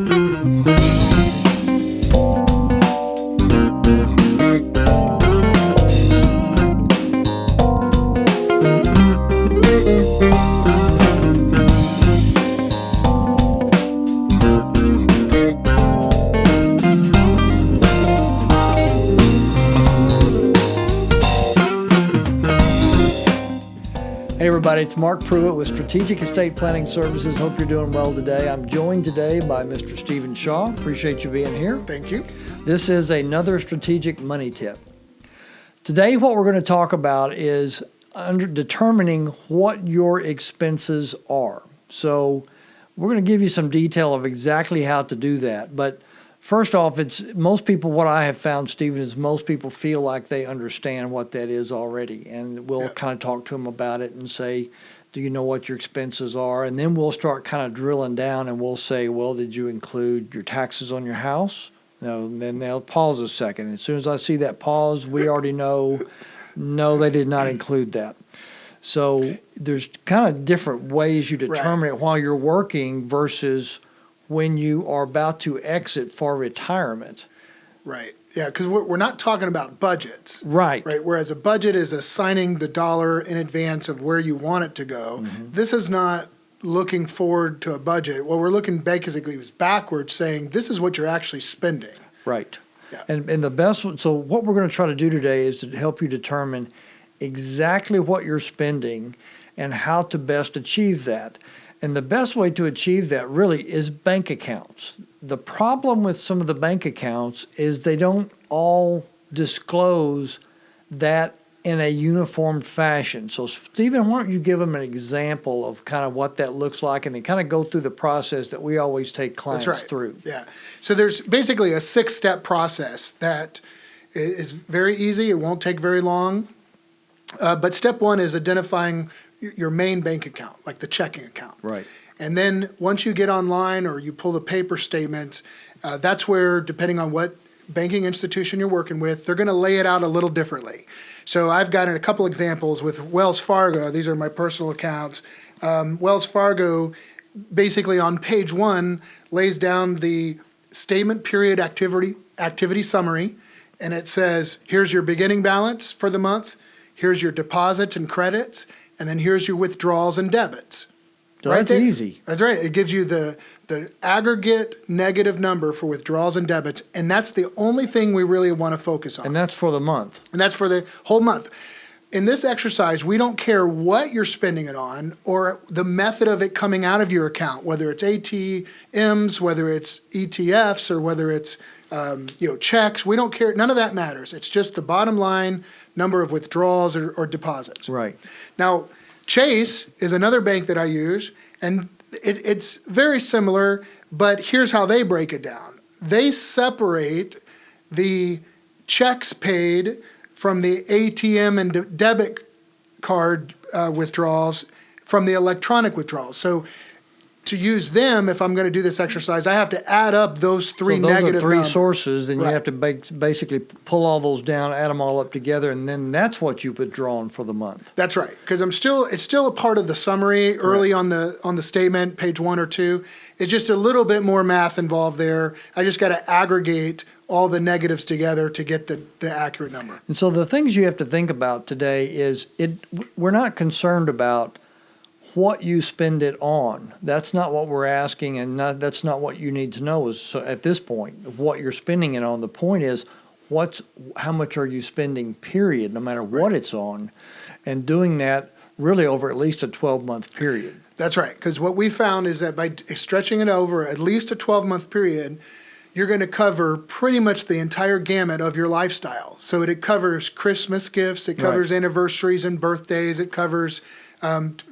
Hey everybody, it's Mark Pruitt with Strategic Estate Planning Services. Hope you're doing well today. I'm joined today by Mr. Stephen Shaw. Appreciate you being here. Thank you. This is another strategic money tip. Today what we're going to talk about is determining what your expenses are. So we're going to give you some detail of exactly how to do that. But first off, most people, what I have found, Stephen, is most people feel like they understand what that is already. And we'll kind of talk to them about it and say, do you know what your expenses are? And then we'll start kind of drilling down and we'll say, well, did you include your taxes on your house? No, and then they'll pause a second. As soon as I see that pause, we already know, no, they did not include that. So there's kind of different ways you determine it while you're working versus when you are about to exit for retirement. Right. Yeah, because we're not talking about budgets. Right. Right. Whereas a budget is assigning the dollar in advance of where you want it to go. Mm-hmm. This is not looking forward to a budget. What we're looking basically is backwards, saying this is what you're actually spending. Right. Yeah. And the best one, so what we're going to try to do today is to help you determine exactly what you're spending and how to best achieve that. And the best way to achieve that really is bank accounts. The problem with some of the bank accounts is they don't all disclose that in a uniform fashion. So Stephen, why don't you give them an example of kind of what that looks like and then kind of go through the process that we always take clients through. Yeah. So there's basically a 6-step process that is very easy. It won't take very long. But step one is identifying your main bank account, like the checking account. Right. And then once you get online or you pull the paper statement, that's where, depending on what banking institution you're working with, they're going to lay it out a little differently. So I've got a couple examples with Wells Fargo. These are my personal accounts. Wells Fargo, basically on page 1, lays down the statement period activity summary, and it says, here's your beginning balance for the month, here's your deposits and credits, and then here's your withdrawals and debits. So right, that's there. Easy. That's right. It gives you the aggregate negative number for withdrawals and debits, and that's the only thing we really want to focus on. And that's for the month. And that's for the whole month. In this exercise, we don't care what you're spending it on or the method of it coming out of your account, whether it's ATMs, whether it's ETFs, or whether it's checks. We don't care. None of that matters. It's just the bottom line number of withdrawals or deposits. Right. Now, Chase is another bank that I use, and it's very similar, but here's how they break it down. They separate the checks paid from the ATM and debit card withdrawals from the electronic withdrawals. So to use them, if I'm going to do this exercise, I have to add up those three negative numbers. So those are 3 sources, and you have to basically pull all those down, add them all up together, and then that's what you withdrawn for the month. That's right, because it's still a part of the summary early on the statement, page 1 or 2. It's just a little bit more math involved there. I just got to aggregate all the negatives together to get the accurate number. And so the things you have to think about today is we're not concerned about what you spend it on. That's not what we're asking, and that's not what you need to know is, so at this point, what you're spending it on. The point is, how much are you spending, period, no matter what it's on, and doing that really over at least a 12-month period. That's right, because what we found is that by stretching it over at least a 12-month period, you're going to cover pretty much the entire gamut of your lifestyle. So it covers Christmas gifts, it covers anniversaries and birthdays, it covers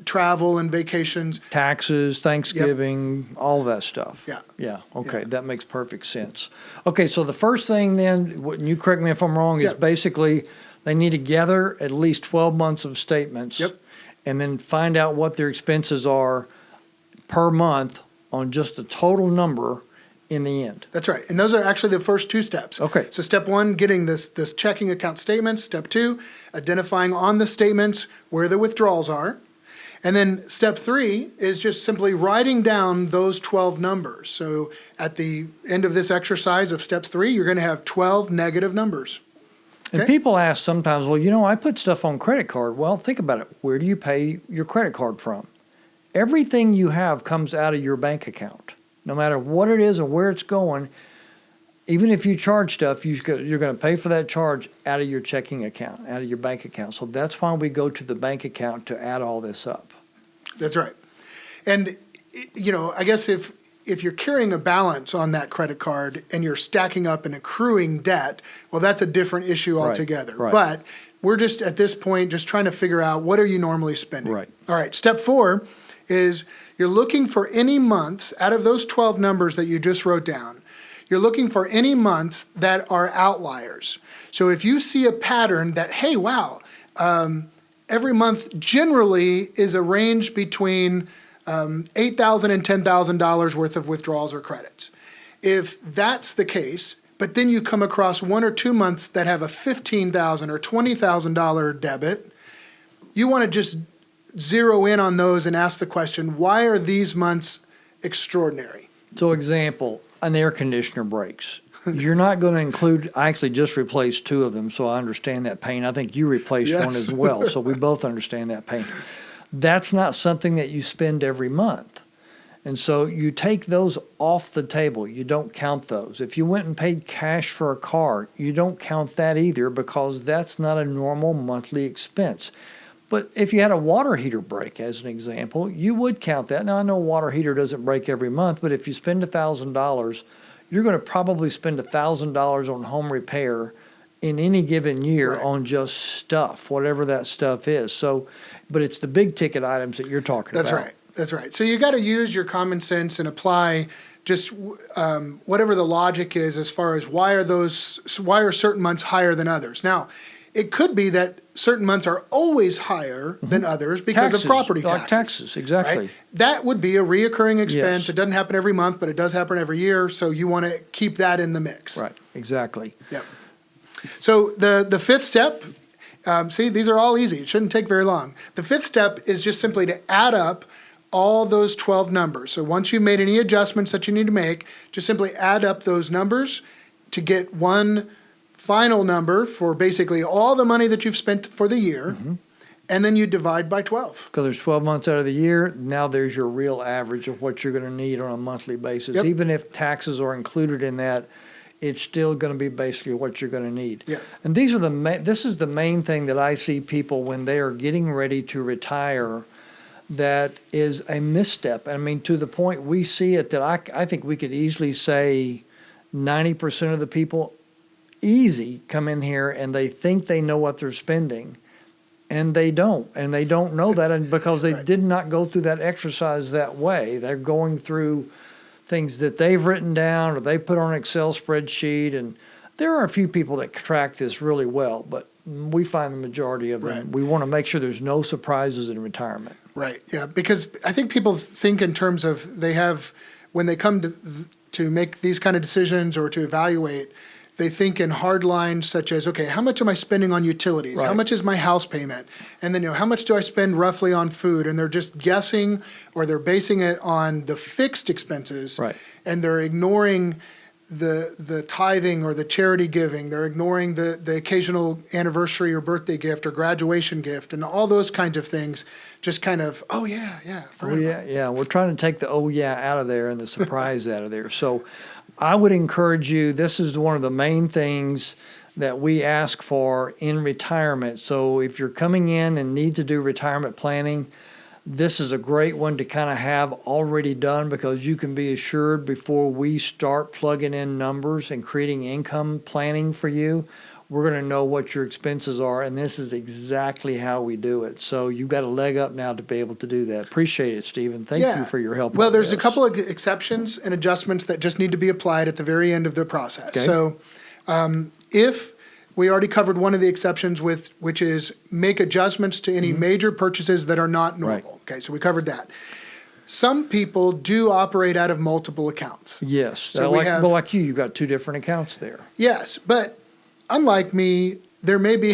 travel and vacations. Taxes, Thanksgiving, all of that stuff. Yeah. Yeah, okay, that makes perfect sense. Okay, so the first thing then, and you correct me if I'm wrong, is basically they need to gather at least 12 months of statements and then find out what their expenses are per month on just the total number in the end. That's right. And those are actually the first 2 steps. Okay. So step 1, getting this checking account statement. Step 2, identifying on the statements where the withdrawals are. And then step 3 is just simply writing down those 12 numbers. So at the end of this exercise of step 3, you're going to have 12 negative numbers. And Okay? people ask sometimes, well, you know, I put stuff on credit card. Well, think about it. Where do you pay your credit card from? Everything you have comes out of your bank account. No matter what it is or where it's going, even if you charge stuff, you're going to pay for that charge out of your checking account, out of your bank account. So that's why we go to the bank account to add all this up. That's right. And, you know, I guess if you're carrying a balance on that credit card and you're stacking up and accruing debt, well, that's a different issue altogether. Right. But we're just at this point just trying to figure out, what are you normally spending? Right. All right. Step 4 is you're looking for any months out of those 12 numbers that you just wrote down. You're looking for any months that are outliers. So if you see a pattern that, hey, wow, every month generally is a range between $8,000 and $10,000 worth of withdrawals or credits. If that's the case, but then you come across 1 or 2 months that have a $15,000 or $20,000 debit, you want to just zero in on those and ask the question, why are these months extraordinary? So example, an air conditioner breaks. You're not going to include, I actually just replaced 2 of them, so I understand that pain. I think you replaced one as well, so we both understand that pain. That's not something that you spend every month. And so you take those off the table. You don't count those. If you went and paid cash for a car, you don't count that either, because that's not a normal monthly expense. But if you had a water heater break, as an example, you would count that. Now, I know a water heater doesn't break every month, but if you spend $1,000, you're going to probably spend $1,000 on home repair in any given year on just stuff, whatever that stuff is. So, but it's the big ticket items that you're talking about. That's right. That's right. So you got to use your common sense and apply just whatever the logic is as far as why are certain months higher than others. Now, it could be that certain months are always higher than others because of property taxes. Like taxes, exactly. Right? That would be a reoccurring expense. Yes. It doesn't happen every month, but it does happen every year. So you want to keep that in the mix. Right, exactly. Yep. So the 5th step, see, these are all easy. It shouldn't take very long. The 5th step is just simply to add up all those 12 numbers. So once you've made any adjustments that you need to make, just simply add up those numbers to get one final number for basically all the money that you've spent for the year, and then you divide by 12. Because there's 12 months out of the year, now there's your real average of what you're going to need on a monthly basis. Yep. Even if taxes are included in that, it's still going to be basically what you're going to need. Yes. And these are this is the main thing that I see people when they are getting ready to retire, that is a misstep. I mean, to the point we see it that I think we could easily say 90% of the people easy come in here and they think they know what they're spending, and they don't. And they don't know that, and because they did not go through that exercise that way. They're going through things that they've written down or they put on an Excel spreadsheet, and there are a few people that track this really well, but we find the majority of them. We want to make sure there's no surprises in retirement. Right, yeah, because I think people think in terms of when they come to make these kind of decisions or to evaluate, they think in hard lines such as, okay, how much am I spending on utilities? How much is my house payment? And then, how much do I spend roughly on food? And they're just guessing, or they're basing it on the fixed expenses. Right. And they're ignoring the tithing or the charity giving. They're ignoring the occasional anniversary or birthday gift or graduation gift and all those kinds of things. Just kind of, oh yeah. Yeah. We're trying to take the oh yeah out of there and the surprise out of there. So I would encourage you, this is one of the main things that we ask for in retirement. So if you're coming in and need to do retirement planning, this is a great one to kind of have already done, because you can be assured before we start plugging in numbers and creating income planning for you, we're going to know what your expenses are, and this is exactly how we do it. So you've got a leg up now to be able to do that. Appreciate it, Stephen. Thank you for your help. Well, there's a couple of exceptions and adjustments that just need to be applied at the very end of the process. Okay. So if we already covered one of the exceptions, which is make adjustments to any major purchases that are not normal. Right. Okay, so we covered that. Some people do operate out of multiple accounts. Yes. So like you, you've got 2 different accounts there. Yes, but unlike me, there may be,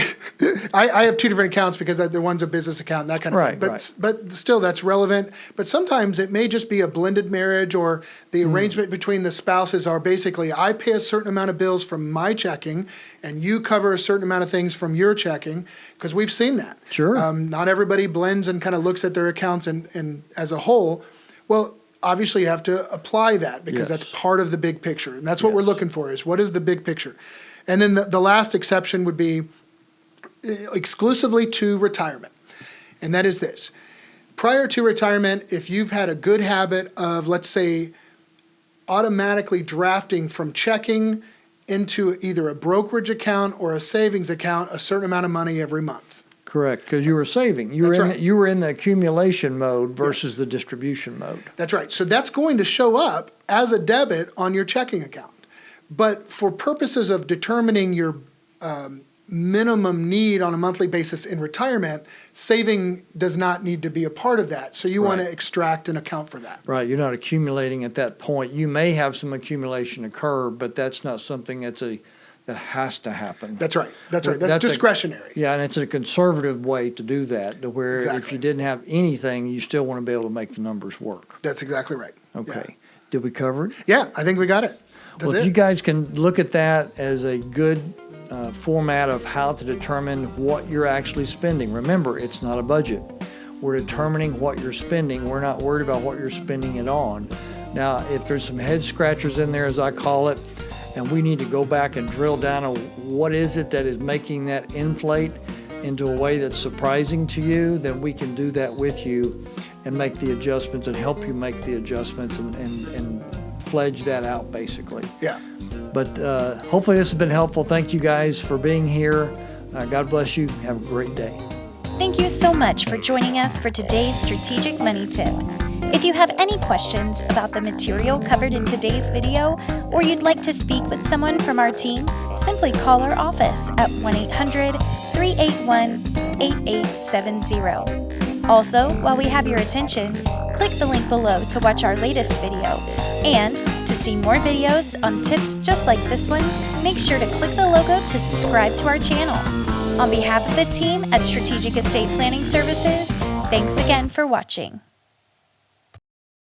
I have two different accounts because the one's a business account and that kind of thing. But still, that's relevant. But sometimes it may just be a blended marriage, or the arrangement between the spouses are basically, I pay a certain amount of bills from my checking and you cover a certain amount of things from your checking, because we've seen that. Sure. Not everybody blends and kind of looks at their accounts and as a whole. Well, obviously you have to apply that because that's part of the big picture. And that's what we're looking for, is what is the big picture? And then the last exception would be exclusively to retirement. And that is this. Prior to retirement, if you've had a good habit of, let's say, automatically drafting from checking into either a brokerage account or a savings account a certain amount of money every month. Correct, because you were saving. You were in the accumulation mode versus the distribution mode. That's right. So that's going to show up as a debit on your checking account. But for purposes of determining your minimum need on a monthly basis in retirement, saving does not need to be a part of that. So you want to extract and account for that. Right. You're not accumulating at that point. You may have some accumulation occur, but that's not something that has to happen. That's right. That's right. That's discretionary. And it's a conservative way to do that, to where if you didn't have anything, you still want to be able to make the numbers work. That's exactly right. Okay. Yeah. Did we cover it? Yeah, I think we got it. Well, if you guys can look at that as a good format of how to determine what you're actually spending. Remember, it's not a budget. We're determining what you're spending. We're not worried about what you're spending it on. Now, if there's some head scratchers in there, as I call it, and we need to go back and drill down on what is it that is making that inflate into a way that's surprising to you, then we can do that with you and make the adjustments and help you make the adjustments and fledge that out, basically. Yeah. But hopefully this has been helpful. Thank you guys for being here. God bless you. Have a great day. Thank you so much for joining us for today's Strategic Money Tip. If you have any questions about the material covered in today's video, or you'd like to speak with someone from our team, simply call our office at 1-800-381-8870. Also, while we have your attention, click the link below to watch our latest video. And to see more videos on tips just like this one, make sure to click the logo to subscribe to our channel. On behalf of the team at Strategic Estate Planning Services, thanks again for watching.